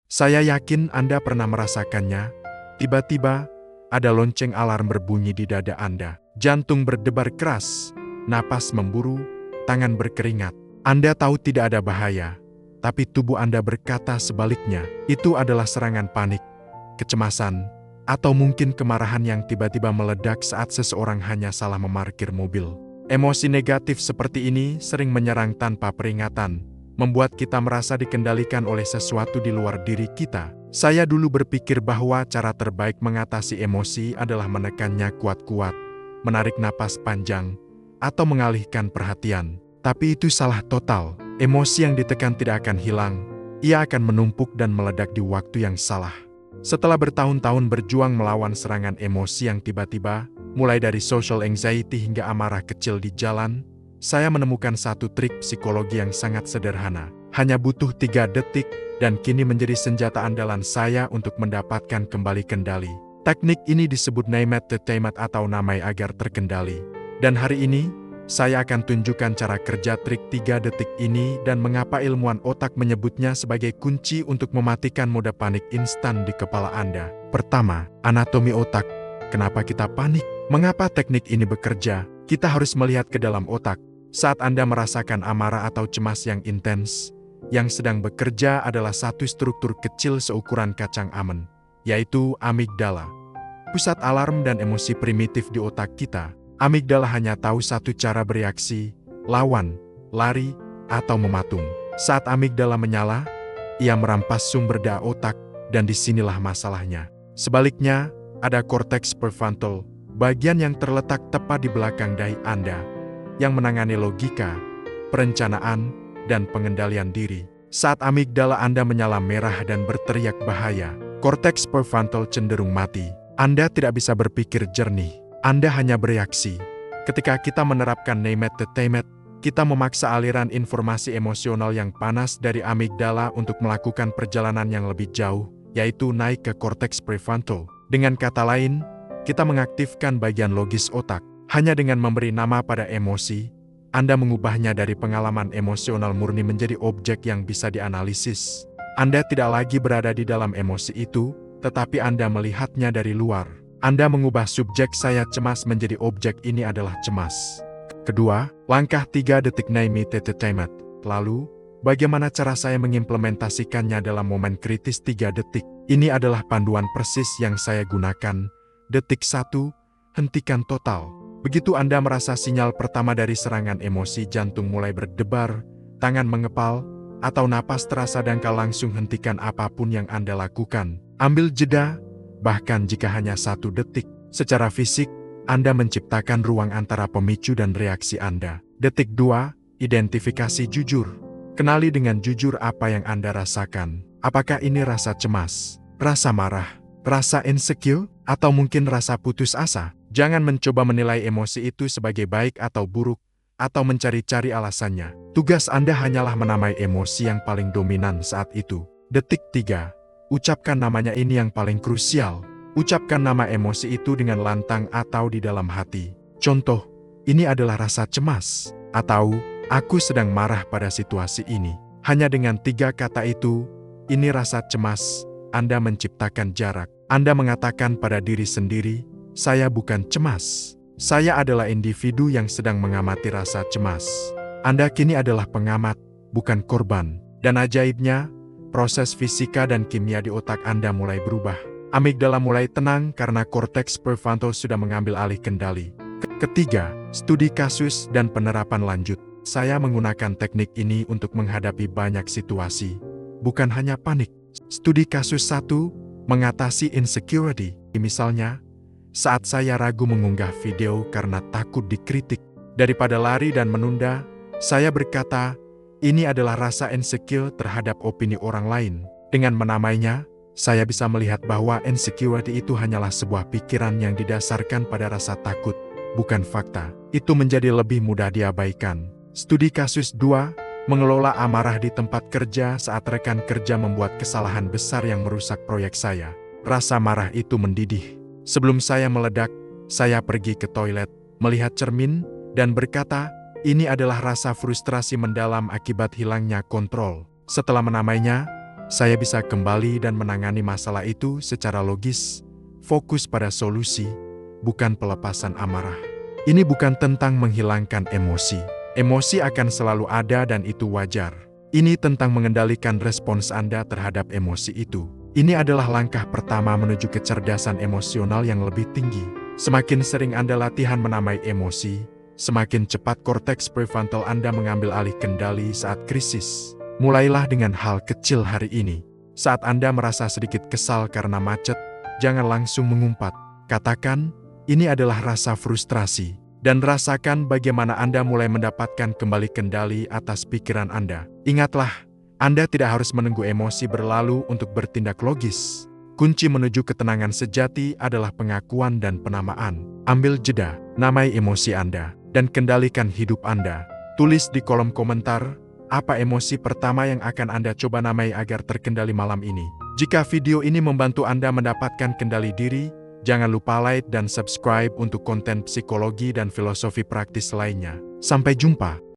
Saya yakin Anda pernah merasakannya. Tiba-tiba, ada lonceng alarm berbunyi di dada Anda. Jantung berdebar keras, napas memburu, tangan berkeringat. Anda tahu tidak ada bahaya, tapi tubuh Anda berkata sebaliknya. Itu adalah serangan panik, kecemasan, atau mungkin kemarahan yang tiba-tiba meledak saat seseorang hanya salah memarkir mobil. Emosi negatif seperti ini sering menyerang tanpa peringatan, membuat kita merasa dikendalikan oleh sesuatu di luar diri kita. Saya dulu berpikir bahwa cara terbaik mengatasi emosi adalah menekannya kuat-kuat, menarik napas panjang, atau mengalihkan perhatian. Tapi itu salah total. Emosi yang ditekan tidak akan hilang. Ia akan menumpuk dan meledak di waktu yang salah. Setelah bertahun-tahun berjuang melawan serangan emosi yang tiba-tiba, mulai dari social anxiety hingga amarah kecil di jalan, saya menemukan satu trik psikologi yang sangat sederhana. Hanya butuh 3 detik, dan kini menjadi senjata andalan saya untuk mendapatkan kembali kendali. Teknik ini disebut name it atau namai agar terkendali. Dan hari ini, saya akan tunjukkan cara kerja trik 3 detik ini dan mengapa ilmuwan otak menyebutnya sebagai kunci untuk mematikan mode panik instan di kepala Anda. Pertama, anatomi otak. Kenapa kita panik? Mengapa teknik ini bekerja? Kita harus melihat ke dalam otak. Saat Anda merasakan amarah atau cemas yang intens, yang sedang bekerja adalah satu struktur kecil seukuran kacang almond, yaitu amigdala. Pusat alarm dan emosi primitif di otak kita. Amigdala hanya tahu satu cara bereaksi, lawan, lari, atau mematung. Saat amigdala menyala, ia merampas sumber daya otak, dan disinilah masalahnya. Sebaliknya, ada korteks prefrontal, bagian yang terletak tepat di belakang dahi Anda, yang menangani logika, perencanaan, dan pengendalian diri. Saat amigdala Anda menyala merah dan berteriak bahaya, korteks prefrontal cenderung mati. Anda tidak bisa berpikir jernih. Anda hanya bereaksi. Ketika kita menerapkan name it, kita memaksa aliran informasi emosional yang panas dari amigdala untuk melakukan perjalanan yang lebih jauh, yaitu naik ke korteks prefrontal. Dengan kata lain, kita mengaktifkan bagian logis otak. Hanya dengan memberi nama pada emosi, Anda mengubahnya dari pengalaman emosional murni menjadi objek yang bisa dianalisis. Anda tidak lagi berada di dalam emosi itu, tetapi Anda melihatnya dari luar. Anda mengubah subjek saya cemas menjadi objek ini adalah cemas. Kedua, langkah 3 detik name it. Lalu, bagaimana cara saya mengimplementasikannya dalam momen kritis 3 detik? Ini adalah panduan persis yang saya gunakan. Detik 1, hentikan total. Begitu Anda merasa sinyal pertama dari serangan emosi, jantung mulai berdebar, tangan mengepal, atau napas terasa dangkal, langsung hentikan apapun yang Anda lakukan. Ambil jeda, bahkan jika hanya 1 detik. Secara fisik, Anda menciptakan ruang antara pemicu dan reaksi Anda. Detik 2, identifikasi jujur. Kenali dengan jujur apa yang Anda rasakan. Apakah ini rasa cemas, rasa marah, rasa insecure, atau mungkin rasa putus asa? Jangan mencoba menilai emosi itu sebagai baik atau buruk, atau mencari-cari alasannya. Tugas Anda hanyalah menamai emosi yang paling dominan saat itu. Detik 3, ucapkan namanya. Ini yang paling krusial. Ucapkan nama emosi itu dengan lantang atau di dalam hati. Contoh, ini adalah rasa cemas, atau aku sedang marah pada situasi ini. Hanya dengan 3 kata itu, ini rasa cemas, Anda menciptakan jarak. Anda mengatakan pada diri sendiri, saya bukan cemas. Saya adalah individu yang sedang mengamati rasa cemas. Anda kini adalah pengamat, bukan korban. Dan ajaibnya, proses fisika dan kimia di otak Anda mulai berubah. Amigdala mulai tenang karena korteks prefrontal sudah mengambil alih kendali. Ketiga, studi kasus dan penerapan lanjut. Saya menggunakan teknik ini untuk menghadapi banyak situasi, bukan hanya panik. Studi kasus 1, mengatasi insecurity. Misalnya, saat saya ragu mengunggah video karena takut dikritik, daripada lari dan menunda, saya berkata, ini adalah rasa insecure terhadap opini orang lain. Dengan menamainya, saya bisa melihat bahwa insecurity itu hanyalah sebuah pikiran yang didasarkan pada rasa takut, bukan fakta. Itu menjadi lebih mudah diabaikan. Studi kasus 2, mengelola amarah di tempat kerja saat rekan kerja membuat kesalahan besar yang merusak proyek saya. Rasa marah itu mendidih. Sebelum saya meledak, saya pergi ke toilet, melihat cermin, dan berkata, ini adalah rasa frustrasi mendalam akibat hilangnya kontrol. Setelah menamainya, saya bisa kembali dan menangani masalah itu secara logis, fokus pada solusi, bukan pelepasan amarah. Ini bukan tentang menghilangkan emosi. Emosi akan selalu ada dan itu wajar. Ini tentang mengendalikan respons Anda terhadap emosi itu. Ini adalah langkah pertama menuju kecerdasan emosional yang lebih tinggi. Semakin sering Anda latihan menamai emosi, semakin cepat korteks prefrontal Anda mengambil alih kendali saat krisis. Mulailah dengan hal kecil hari ini. Saat Anda merasa sedikit kesal karena macet, jangan langsung mengumpat. Katakan, ini adalah rasa frustrasi. Dan rasakan bagaimana Anda mulai mendapatkan kembali kendali atas pikiran Anda. Ingatlah, Anda tidak harus menunggu emosi berlalu untuk bertindak logis. Kunci menuju ketenangan sejati adalah pengakuan dan penamaan. Ambil jeda, namai emosi Anda, dan kendalikan hidup Anda. Tulis di kolom komentar, apa emosi pertama yang akan Anda coba namai agar terkendali malam ini. Jika video ini membantu Anda mendapatkan kendali diri, jangan lupa like dan subscribe untuk konten psikologi dan filosofi praktis lainnya. Sampai jumpa.